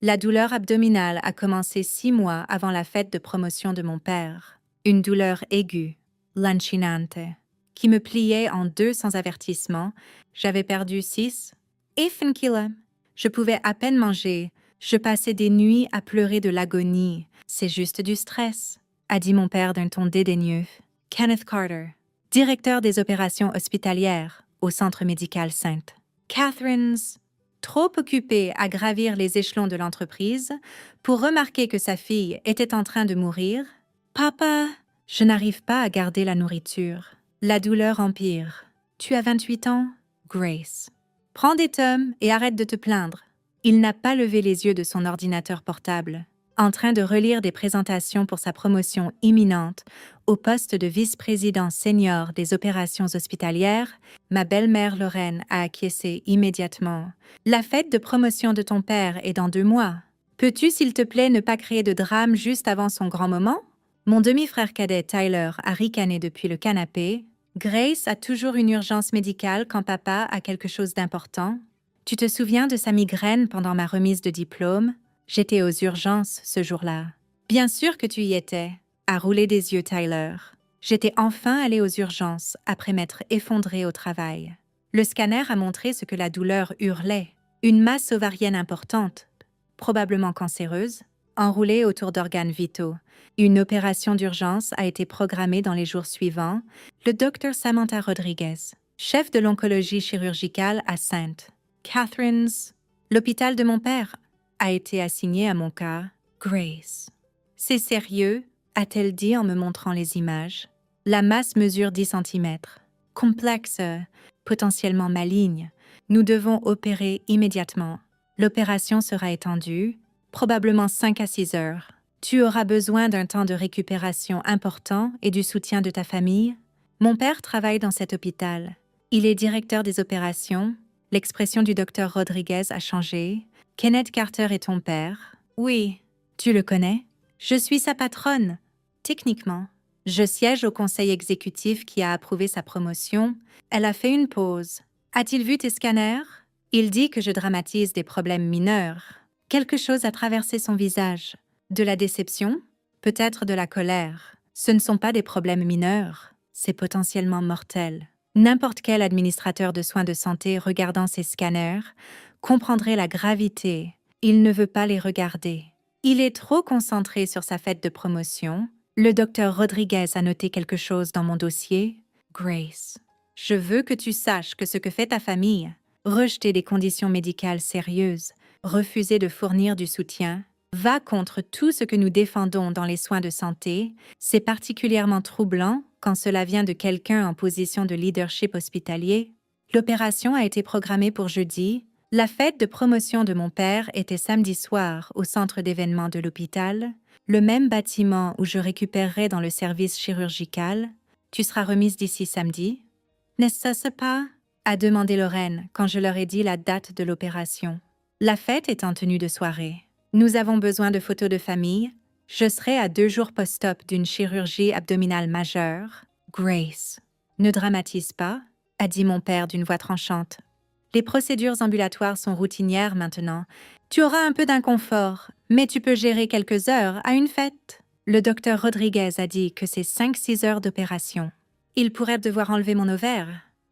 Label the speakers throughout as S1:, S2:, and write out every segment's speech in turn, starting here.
S1: La douleur abdominale a commencé 6 mois avant la fête de promotion de mon père. Une douleur aiguë, lancinante, qui me pliait en deux sans avertissement. J'avais perdu 6 kilos. Je pouvais à peine manger. Je passais des nuits à pleurer de l'agonie. C'est juste du stress, a dit mon père d'un ton dédaigneux. Kenneth Carter, directeur des opérations hospitalières au Centre médical Sainte. Catherine's trop occupée à gravir les échelons de l'entreprise pour remarquer que sa fille était en train de mourir. Papa, je n'arrive pas à garder la nourriture. La douleur empire. Tu as 28 ans? Grace. Prends des tomes et arrête de te plaindre. Il n'a pas levé les yeux de son ordinateur portable, en train de relire des présentations pour sa promotion imminente au poste de vice-président senior des opérations hospitalières. Ma belle-mère Lorraine a acquiescé immédiatement. La fête de promotion de ton père est dans 2 mois. Peux-tu, s'il te plaît, ne pas créer de drame juste avant son grand moment? Mon demi-frère cadet Tyler a ricané depuis le canapé. Grace a toujours une urgence médicale quand papa a quelque chose d'important. Tu te souviens de sa migraine pendant ma remise de diplôme? J'étais aux urgences ce jour-là. Bien sûr que tu y étais, a roulé des yeux Tyler. J'étais enfin allée aux urgences après m'être effondrée au travail. Le scanner a montré ce que la douleur hurlait. Une masse ovarienne importante, probablement cancéreuse, enroulée autour d'organes vitaux. Une opération d'urgence a été programmée dans les jours suivants. Le docteur Samantha Rodriguez, chef de l'oncologie chirurgicale à Sainte Catherine's, l'hôpital de mon père, a été assigné à mon cas. Grace. C'est sérieux, a-t-elle dit en me montrant les images. La masse mesure 10 cm. Complexe, potentiellement maligne. Nous devons opérer immédiatement. L'opération sera étendue, probablement 5 à 6 heures. Tu auras besoin d'un temps de récupération important et du soutien de ta famille. Mon père travaille dans cet hôpital. Il est directeur des opérations. L'expression du docteur Rodriguez a changé. Kenneth Carter est ton père? Oui. Tu le connais? Je suis sa patronne. Techniquement. Je siège au conseil exécutif qui a approuvé sa promotion. Elle a fait une pause. A-t-il vu tes scanners? Il dit que je dramatise des problèmes mineurs. Quelque chose a traversé son visage. De la déception? Peut-être de la colère. Ce ne sont pas des problèmes mineurs. C'est potentiellement mortel. N'importe quel administrateur de soins de santé regardant ces scanners comprendrait la gravité. Il ne veut pas les regarder. Il est trop concentré sur sa fête de promotion. Le docteur Rodriguez a noté quelque chose dans mon dossier. Grace, je veux que tu saches que ce que fait ta famille, rejeter des conditions médicales sérieuses, refuser de fournir du soutien, va contre tout ce que nous défendons dans les soins de santé. C'est particulièrement troublant quand cela vient de quelqu'un en position de leadership hospitalier. L'opération a été programmée pour jeudi. La fête de promotion de mon père était samedi soir au centre d'événements de l'hôpital, le même bâtiment où je récupérerai dans le service chirurgical. Tu seras remise d'ici samedi? N'est-ce pas? A demandé Lorraine quand je leur ai dit la date de l'opération. La fête est en tenue de soirée. Nous avons besoin de photos de famille. Je serai à 2 jours post-op d'une chirurgie abdominale majeure. Grace, ne dramatise pas, a dit mon père d'une voix tranchante. Les procédures ambulatoires sont routinières maintenant. Tu auras un peu d'inconfort, mais tu peux gérer quelques heures à une fête. Le docteur Rodriguez a dit que c'est 5-6 heures d'opération. Il pourrait devoir enlever mon ovaire.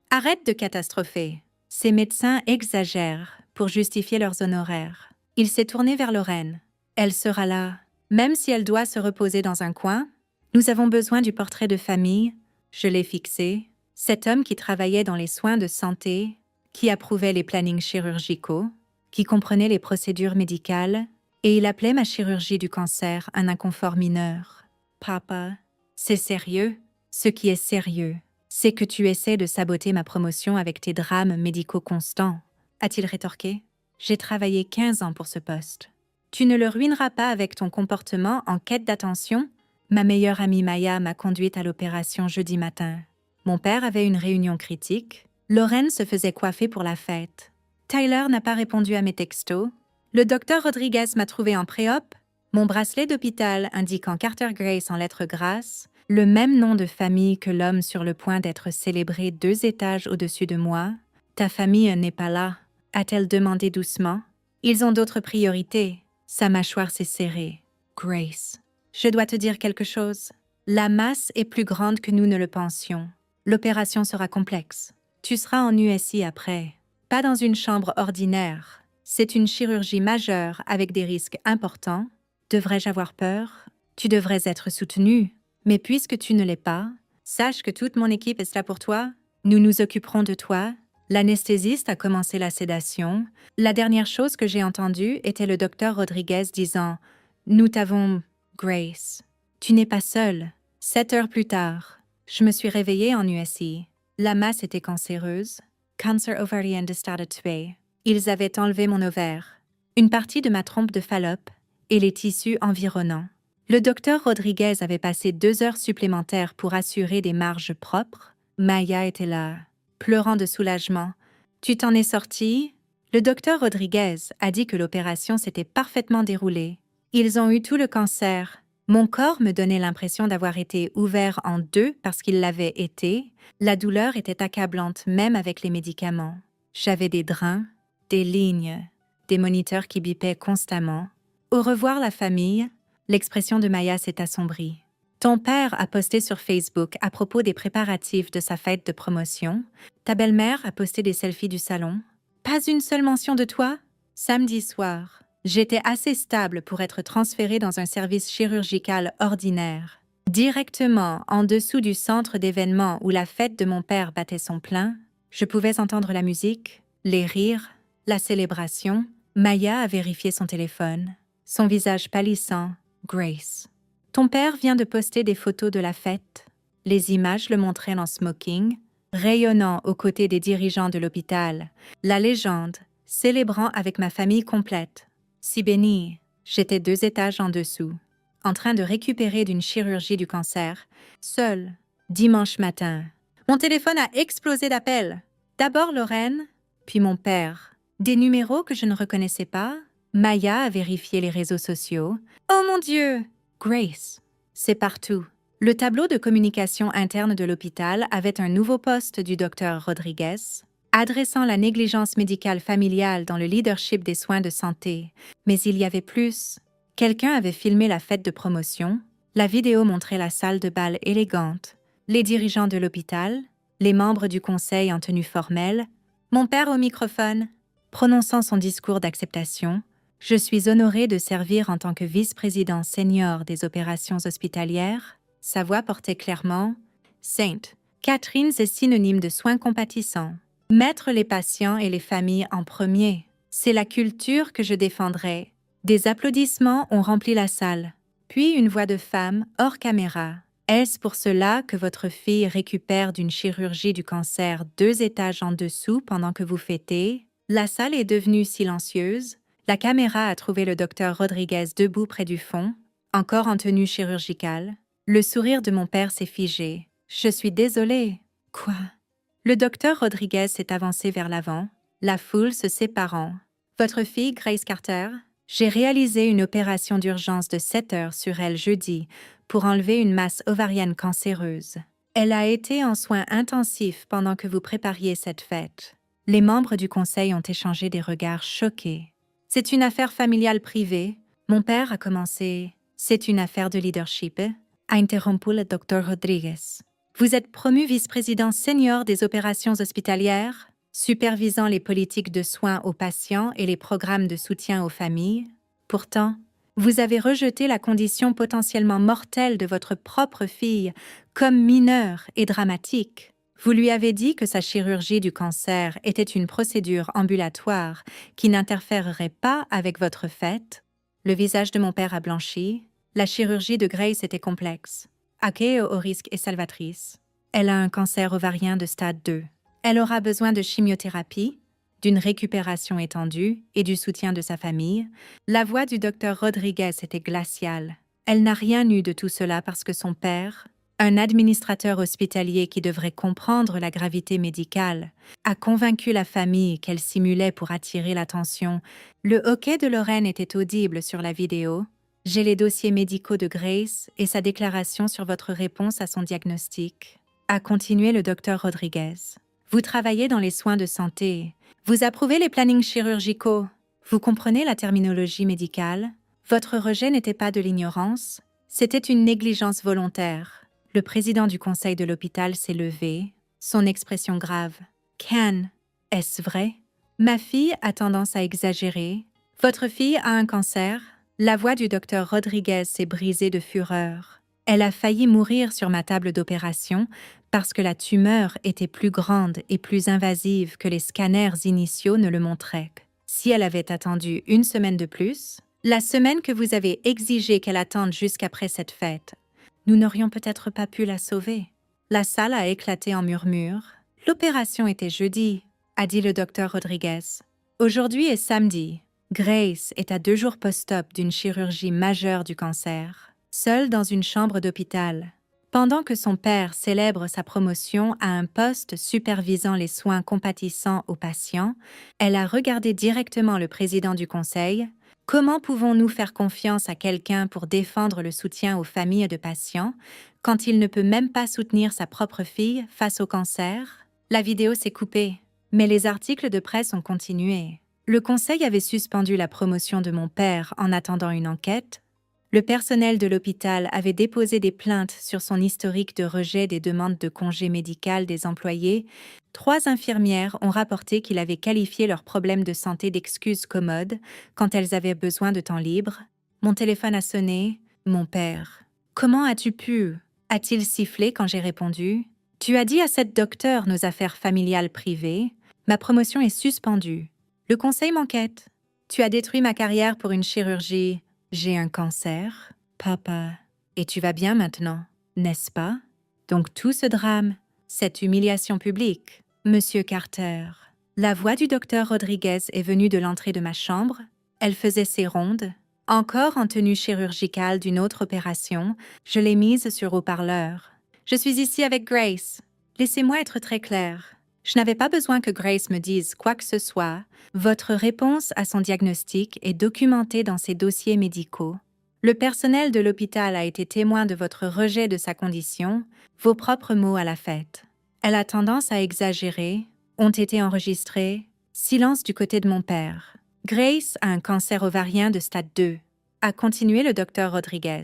S1: Arrête de catastropher. Ces médecins exagèrent pour justifier leurs honoraires. Il s'est tourné vers Lorraine. Elle sera là, même si elle doit se reposer dans un coin. Nous avons besoin du portrait de famille. Je l'ai fixé. Cet homme qui travaillait dans les soins de santé, qui approuvait les plannings chirurgicaux, qui comprenait les procédures médicales, et il appelait ma chirurgie du cancer un inconfort mineur. Papa, c'est sérieux? Ce qui est sérieux, c'est que tu essaies de saboter ma promotion avec tes drames médicaux constants, a-t-il rétorqué. J'ai travaillé 15 ans pour ce poste. Tu ne le ruineras pas avec ton comportement en quête d'attention? Ma meilleure amie Maya m'a conduite à l'opération jeudi matin. Mon père avait une réunion critique. Lorraine se faisait coiffer pour la fête. Tyler n'a pas répondu à mes textos. Le docteur Rodriguez m'a trouvé en pré-op. Mon bracelet d'hôpital indiquant Carter Grace en lettres grasses, le même nom de famille que l'homme sur le point d'être célébré 2 étages au-dessus de moi. Ta famille n'est pas là, a-t-elle demandé doucement. Ils ont d'autres priorités. Sa mâchoire s'est serrée. Grace, je dois te dire quelque chose. La masse est plus grande que nous ne le pensions. L'opération sera complexe. Tu seras en USI après. Pas dans une chambre ordinaire. C'est une chirurgie majeure avec des risques importants. Devrais-je avoir peur? Tu devrais être soutenu. Mais puisque tu ne l'es pas, sache que toute mon équipe est là pour toi. Nous nous occuperons de toi. L'anesthésiste a commencé la sédation. La dernière chose que j'ai entendue était le docteur Rodriguez disant « Nous t'avons, Grace. Tu n'es pas seule. » 7 heures plus tard, je me suis réveillée en USI. La masse était cancéreuse. Cancer ovarian de stade 2. Ils avaient enlevé mon ovaire, une partie de ma trompe de Fallope et les tissus environnants. Le docteur Rodriguez avait passé 2 heures supplémentaires pour assurer des marges propres. Maya était là, pleurant de soulagement. « Tu t'en es sortie ?» Le docteur Rodriguez a dit que l'opération s'était parfaitement déroulée. Ils ont eu tout le cancer. Mon corps me donnait l'impression d'avoir été ouvert en 2 parce qu'il l'avait été. La douleur était accablante même avec les médicaments. J'avais des drains, des lignes, des moniteurs qui bipaient constamment. Au revoir la famille, l'expression de Maya s'est assombrie. Ton père a posté sur Facebook à propos des préparatifs de sa fête de promotion. Ta belle-mère a posté des selfies du salon. Pas une seule mention de toi? Samedi soir, j'étais assez stable pour être transférée dans un service chirurgical ordinaire. Directement en dessous du centre d'événements où la fête de mon père battait son plein, je pouvais entendre la musique, les rires, la célébration. Maya a vérifié son téléphone, son visage pâlissant. Grace. Ton père vient de poster des photos de la fête. Les images le montraient en smoking, rayonnant aux côtés des dirigeants de l'hôpital. La légende, célébrant avec ma famille complète. Si bénie, j'étais 2 étages en dessous, en train de récupérer d'une chirurgie du cancer, seule, dimanche matin. Mon téléphone a explosé d'appels. D'abord Lorraine, puis mon père. Des numéros que je ne reconnaissais pas. Maya a vérifié les réseaux sociaux. Oh mon Dieu! Grace. C'est partout. Le tableau de communication interne de l'hôpital avait un nouveau post du docteur Rodriguez, adressant la négligence médicale familiale dans le leadership des soins de santé. Mais il y avait plus. Quelqu'un avait filmé la fête de promotion. La vidéo montrait la salle de bal élégante, les dirigeants de l'hôpital, les membres du conseil en tenue formelle, mon père au microphone. Prononçant son discours d'acceptation, je suis honorée de servir en tant que vice-président senior des opérations hospitalières. Sa voix portait clairement « Saint, Catherine est synonyme de soins compatissants. Mettre les patients et les familles en premier. C'est la culture que je défendrai. » Des applaudissements ont rempli la salle. Puis une voix de femme hors caméra. « Est-ce pour cela que votre fille récupère d'une chirurgie du cancer 2 étages en dessous pendant que vous fêtez ?» La salle est devenue silencieuse. La caméra a trouvé le docteur Rodriguez debout près du fond, encore en tenue chirurgicale. Le sourire de mon père s'est figé. « Je suis désolée. » « Quoi ?» Le docteur Rodriguez s'est avancé vers l'avant, la foule se séparant. « Votre fille, Grace Carter, j'ai réalisé une opération d'urgence de 7 heures sur elle jeudi pour enlever une masse ovarienne cancéreuse. Elle a été en soins intensifs pendant que vous prépariez cette fête. » Les membres du conseil ont échangé des regards choqués. C'est une affaire familiale privée. Mon père a commencé. C'est une affaire de leadership, a interrompu le docteur Rodriguez. Vous êtes promu vice-président senior des opérations hospitalières, supervisant les politiques de soins aux patients et les programmes de soutien aux familles. Pourtant, vous avez rejeté la condition potentiellement mortelle de votre propre fille comme mineure et dramatique. Vous lui avez dit que sa chirurgie du cancer était une procédure ambulatoire qui n'interférerait pas avec votre fête. Le visage de mon père a blanchi. La chirurgie de Grace était complexe. À haut risque et salvatrice. Elle a un cancer ovarien de stade 2. Elle aura besoin de chimiothérapie, d'une récupération étendue et du soutien de sa famille. La voix du docteur Rodriguez était glaciale. Elle n'a rien eu de tout cela parce que son père, un administrateur hospitalier qui devrait comprendre la gravité médicale, a convaincu la famille qu'elle simulait pour attirer l'attention. Le hoquet de Lorraine était audible sur la vidéo. J'ai les dossiers médicaux de Grace et sa déclaration sur votre réponse à son diagnostic. A continué le docteur Rodriguez. Vous travaillez dans les soins de santé. Vous approuvez les plannings chirurgicaux. Vous comprenez la terminologie médicale. Votre rejet n'était pas de l'ignorance, c'était une négligence volontaire. Le président du conseil de l'hôpital s'est levé, son expression grave. Ken, est-ce vrai? Ma fille a tendance à exagérer. Votre fille a un cancer? La voix du docteur Rodriguez s'est brisée de fureur. Elle a failli mourir sur ma table d'opération parce que la tumeur était plus grande et plus invasive que les scanners initiaux ne le montraient. Si elle avait attendu une semaine de plus, la semaine que vous avez exigé qu'elle attende jusqu'après cette fête, nous n'aurions peut-être pas pu la sauver. La salle a éclaté en murmures. L'opération était jeudi, a dit le docteur Rodriguez. Aujourd'hui est samedi. Grace est à 2 jours post-op d'une chirurgie majeure du cancer, seule dans une chambre d'hôpital. Pendant que son père célèbre sa promotion à un poste supervisant les soins compatissants aux patients, elle a regardé directement le président du conseil. Comment pouvons-nous faire confiance à quelqu'un pour défendre le soutien aux familles de patients quand il ne peut même pas soutenir sa propre fille face au cancer? La vidéo s'est coupée, mais les articles de presse ont continué. Le conseil avait suspendu la promotion de mon père en attendant une enquête. Le personnel de l'hôpital avait déposé des plaintes sur son historique de rejet des demandes de congé médical des employés. 3 infirmières ont rapporté qu'il avait qualifié leurs problèmes de santé d'excuses commodes quand elles avaient besoin de temps libre. Mon téléphone a sonné. Mon père. Comment as-tu pu? A-t-il sifflé quand j'ai répondu? Tu as dit à cette docteure nos affaires familiales privées. Ma promotion est suspendue. Le conseil m'enquête. Tu as détruit ma carrière pour une chirurgie. J'ai un cancer, papa. Et tu vas bien maintenant, n'est-ce pas? Donc tout ce drame, cette humiliation publique, Monsieur Carter. La voix du docteur Rodriguez est venue de l'entrée de ma chambre. Elle faisait ses rondes. Encore en tenue chirurgicale d'une autre opération, je l'ai mise sur haut-parleur. Je suis ici avec Grace. Laissez-moi être très claire. Je n'avais pas besoin que Grace me dise quoi que ce soit. Votre réponse à son diagnostic est documentée dans ses dossiers médicaux. Le personnel de l'hôpital a été témoin de votre rejet de sa condition, vos propres mots à la fête. Elle a tendance à exagérer, ont été enregistrés. Silence du côté de mon père. Grace a un cancer ovarien de stade 2, a continué le docteur Rodriguez.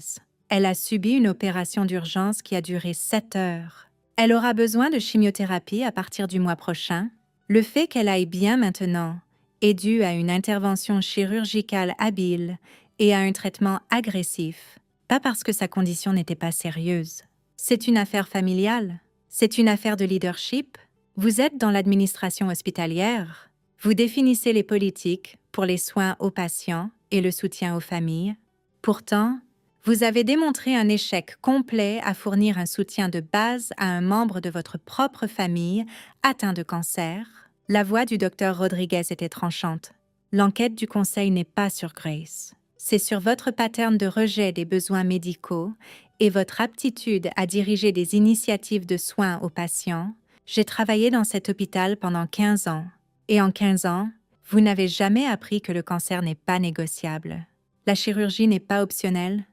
S1: Elle a subi une opération d'urgence qui a duré 7 heures. Elle aura besoin de chimiothérapie à partir du mois prochain. Le fait qu'elle aille bien maintenant est dû à une intervention chirurgicale habile et à un traitement agressif, pas parce que sa condition n'était pas sérieuse. C'est une affaire familiale, c'est une affaire de leadership. Vous êtes dans l'administration hospitalière. Vous définissez les politiques pour les soins aux patients et le soutien aux familles. Pourtant, vous avez démontré un échec complet à fournir un soutien de base à un membre de votre propre famille atteint de cancer. La voix du docteur Rodriguez était tranchante. L'enquête du conseil n'est pas sur Grace. C'est sur votre pattern de rejet des besoins médicaux et votre aptitude à diriger des initiatives de soins aux patients. J'ai travaillé dans cet hôpital pendant 15 ans. Et en 15 ans, vous n'avez jamais appris que le cancer n'est pas négociable. La chirurgie n'est pas optionnelle.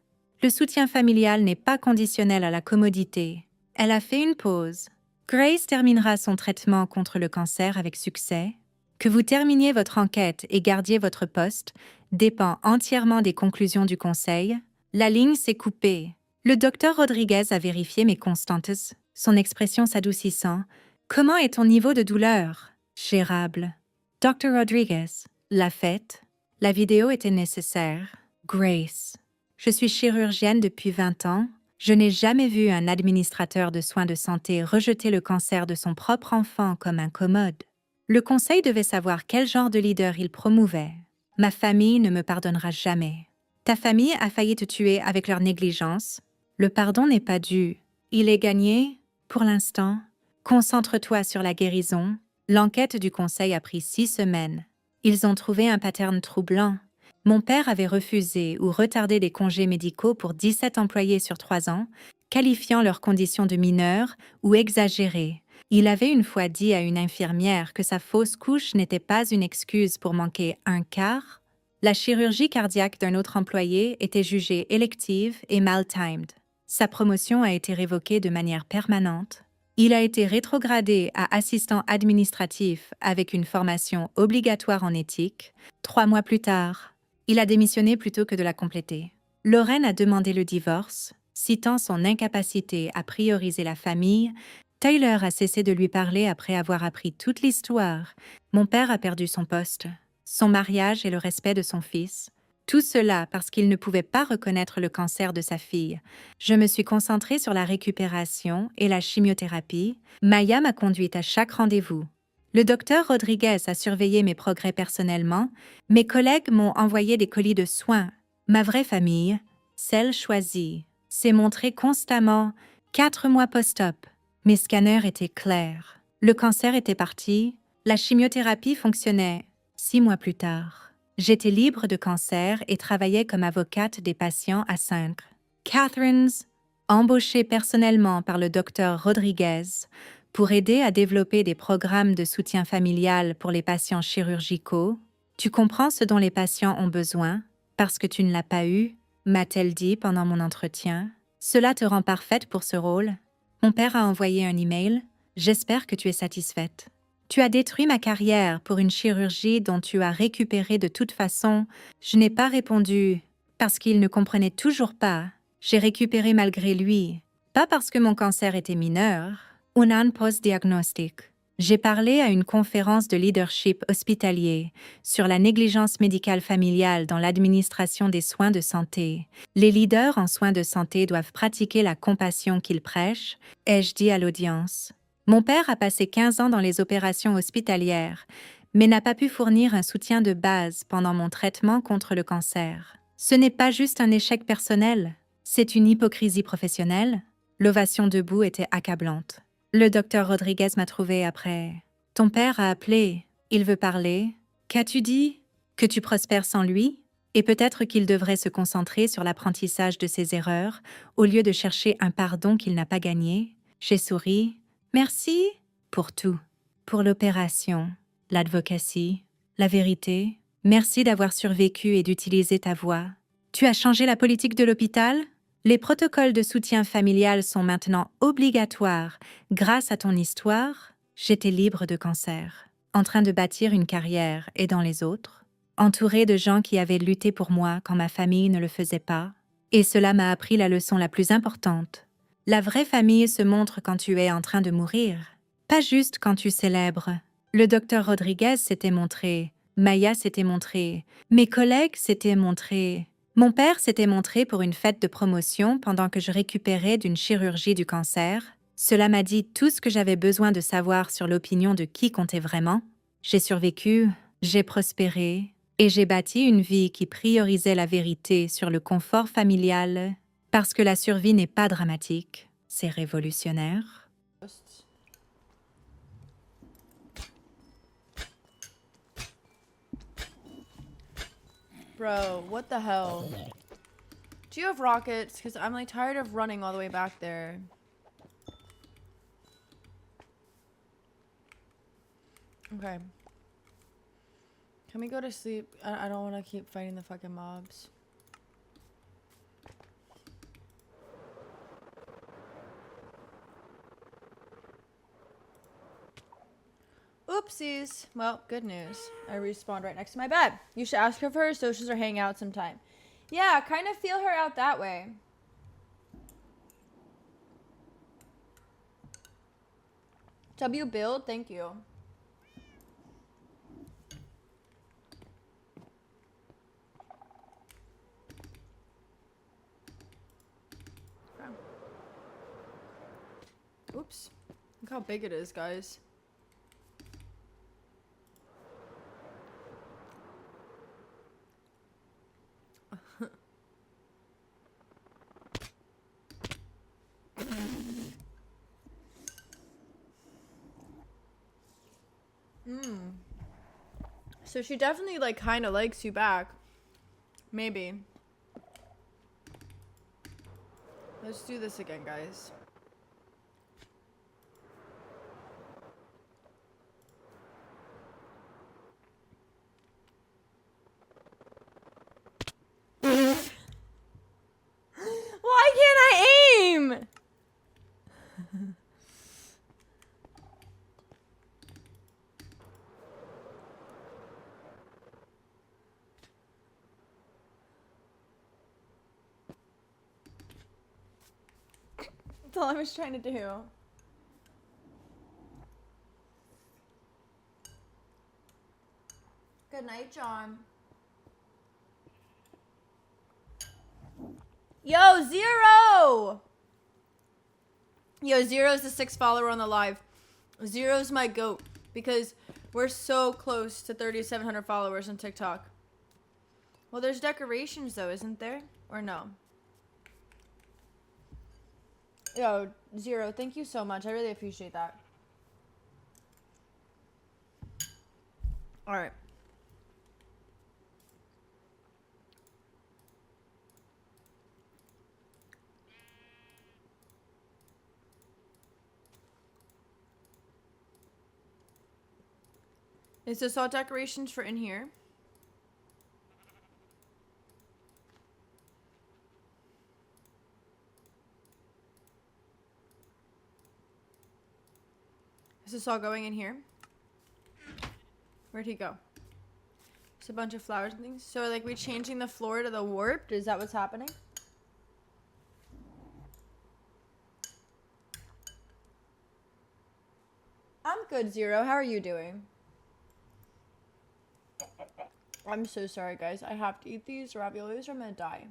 S1: Le soutien familial n'est pas conditionnel à la commodité. Elle a fait une pause. Grace terminera son traitement contre le cancer avec succès. Que vous terminiez votre enquête et gardiez votre poste dépend entièrement des conclusions du conseil. La ligne s'est coupée. Le docteur Rodriguez a vérifié mes constantes, son expression s'adoucissant. Comment est ton niveau de douleur? Gérable. Dr. Rodriguez, la fête. La vidéo était nécessaire. Grace. Je suis chirurgienne depuis 20 ans. Je n'ai jamais vu un administrateur de soins de santé rejeter le cancer de son propre enfant comme incommode. Le conseil devait savoir quel genre de leader il promouvait. Ma famille ne me pardonnera jamais. Ta famille a failli te tuer avec leur négligence. Le pardon n'est pas dû. Il est gagné, pour l'instant. Concentre-toi sur la guérison. L'enquête du conseil a pris 6 semaines. Ils ont trouvé un pattern troublant. Mon père avait refusé ou retardé des congés médicaux pour 17 employés sur 3 ans, qualifiant leurs conditions de mineures ou exagérées. Il avait une fois dit à une infirmière que sa fausse couche n'était pas une excuse pour manquer un quart. La chirurgie cardiaque d'un autre employé était jugée élective et mal-timed. Sa promotion a été révoquée de manière permanente. Il a été rétrogradé à assistant administratif avec une formation obligatoire en éthique. 3 mois plus tard, Il a démissionné plutôt que de la compléter. Lorraine a demandé le divorce, citant son incapacité à prioriser la famille. Tyler a cessé de lui parler après avoir appris toute l'histoire. Mon père a perdu son poste, son mariage et le respect de son fils. Tout cela parce qu'il ne pouvait pas reconnaître le cancer de sa fille. Je me suis concentrée sur la récupération et la chimiothérapie. Maya m'a conduite à chaque rendez-vous. Le docteur Rodriguez a surveillé mes progrès personnellement. Mes collègues m'ont envoyé des colis de soins. Ma vraie famille, celle choisie, s'est montrée constamment 4 mois post-op. Mes scanners étaient clairs. Le cancer était parti. La chimiothérapie fonctionnait 6 mois plus tard. J'étais libre de cancer et travaillais comme avocate des patients à Sainte Catharines, embauchée personnellement par le docteur Rodriguez pour aider à développer des programmes de soutien familial pour les patients chirurgicaux. Tu comprends ce dont les patients ont besoin parce que tu ne l'as pas eu, m'a-t-elle dit pendant mon entretien. Cela te rend parfaite pour ce rôle. Mon père a envoyé un email. J'espère que tu es satisfaite. Tu as détruit ma carrière pour une chirurgie dont tu as récupéré de toute façon. Je n'ai pas répondu parce qu'il ne comprenait toujours pas. J'ai récupéré malgré lui, pas parce que mon cancer était mineur. Un post-diagnostic. J'ai parlé à une conférence de leadership hospitalier sur la négligence médicale familiale dans l'administration des soins de santé. Les leaders en soins de santé doivent pratiquer la compassion qu'ils prêchent, ai-je dit à l'audience. Mon père a passé 15 ans dans les opérations hospitalières, mais n'a pas pu fournir un soutien de base pendant mon traitement contre le cancer. Ce n'est pas juste un échec personnel, c'est une hypocrisie professionnelle. L'ovation debout était accablante. Le docteur Rodriguez m'a trouvé après. Ton père a appelé, il veut parler. Qu'as-tu dit? Que tu prospères sans lui? Et peut-être qu'il devrait se concentrer sur l'apprentissage de ses erreurs, au lieu de chercher un pardon qu'il n'a pas gagné. J'ai souri. Merci pour tout. Pour l'opération, l'advocacy, la vérité. Merci d'avoir survécu et d'utiliser ta voix. Tu as changé la politique de l'hôpital? Les protocoles de soutien familial sont maintenant obligatoires. Grâce à ton histoire, j'étais libre de cancer, en train de bâtir une carrière aidant les autres, entourée de gens qui avaient lutté pour moi quand ma famille ne le faisait pas. Et cela m'a appris la leçon la plus importante. La vraie famille se montre quand tu es en train de mourir, pas juste quand tu célèbres. Le docteur Rodriguez s'était montré, Maya s'était montrée, mes collègues s'étaient montrés. Mon père s'était montré pour une fête de promotion pendant que je récupérais d'une chirurgie du cancer. Cela m'a dit tout ce que j'avais besoin de savoir sur l'opinion de qui comptait vraiment. J'ai survécu, j'ai prospéré, et j'ai bâti une vie qui priorisait la vérité sur le confort familial, parce que la survie n'est pas dramatique, c'est révolutionnaire.
S2: Bro, what the hell? Do you have rockets? Because I'm like tired of running all the way back there. Okay. Can we go to sleep? I don't want to keep fighting the fucking mobs. Oopsies. Well, good news. I respawned right next to my bed. You should ask her for her socials or hang out sometime. Yeah, kind of feel her out that way. W build, thank you. Okay. Oops. Look how big it is, guys. So she definitely like kind of likes you back. Maybe. Let's do this again, guys. Why can't I aim? That's all I was trying to do. Good night, John. Yo, Zero! Yo, Zero's the 6th follower on the live. Zero's my goat because we're so close to 3,700 followers on TikTok. Well, there's decorations though, isn't there? Or no? Yo, Zero, thank you so much. I really appreciate that. All right. Is this all decorations for in here? Is this all going in here? Where'd he go? Just a bunch of flowers and things. So, like, we changing the floor to the warped? Is that what's happening? I'm good, Zero. How are you doing? I'm so sorry, guys. I have to eat these raviolis or I'm gonna die.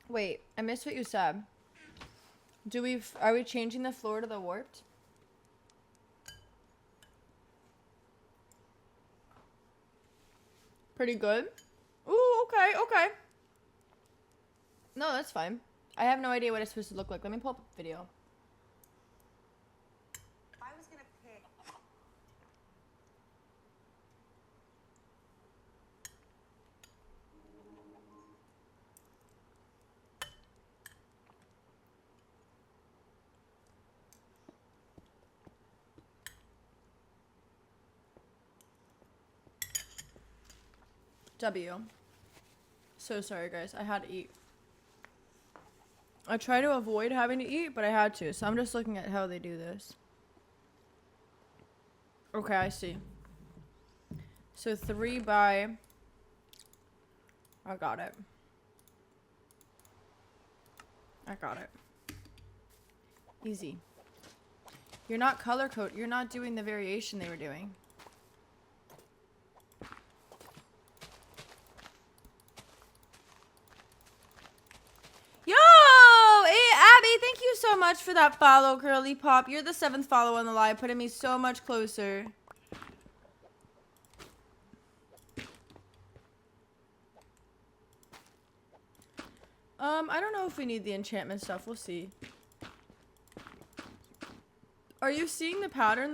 S2: Wait, I missed what you said. Are we changing the floor to the warped? Pretty good. Ooh, okay, okay. No, that's fine. I have no idea what it's supposed to look like. Let me pull up a video.
S3: I was gonna pick.
S2: W. So sorry, guys. I had to eat. I try to avoid having to eat, but I had to. So I'm just looking at how they do this. Okay, I see. So 3 by... I got it. I got it. Easy. You're not color code. You're not doing the variation they were doing. Yo! Hey, Abby, thank you so much for that follow, Girly Pop. You're the 7th follow on the live, putting me so much closer. I don't know if we need the enchantment stuff. We'll see. Are you seeing the pattern